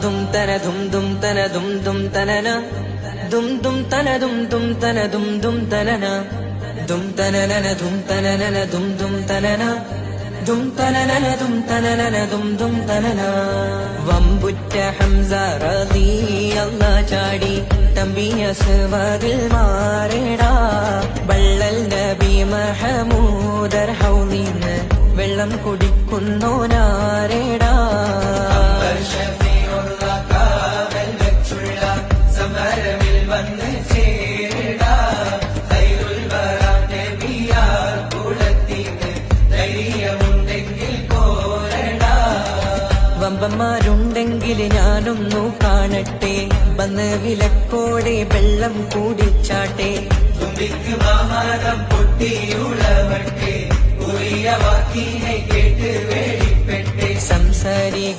ദും തന ദും ദും തന ദും ദും തനന ദും ദും തന ദും ദും തന ദും ദും തനന ദും തനനന ദും തനനന ദും ദും തനന ദും തനനന ദും തനനന ദും ദും തനന. വമ്പുറ്റ ഹംസ റളിയല്ലാഹു ചാടി തമ്പിയ സുവദിൽ മാറേടാ. വള്ളൽ നബി മഹമൂദർ ഹൗലിന്ന് വെള്ളം കുടിക്കുന്നോനാരേടാ. സമരമിൽ വന്ന് ചേരടാ. ഖൈറുൽ വറ നബിയാർ കുലത്തിന് ധൈര്യമുണ്ടെങ്കിൽ കോരടാ. വമ്പന്മാരുണ്ടെങ്കിൽ ഞാനൊന്നു കാണട്ടെ. വന്ന് വിലക്കോടെ വെള്ളം കൂടിച്ചാട്ടെ. തുമ്പിക്ക് മാമാരം പൊട്ടിയുളവട്ടെ. ഉറിയ വാക്കിനെ കേട്ട് വേളിപ്പെട്ടെ. സംസാരി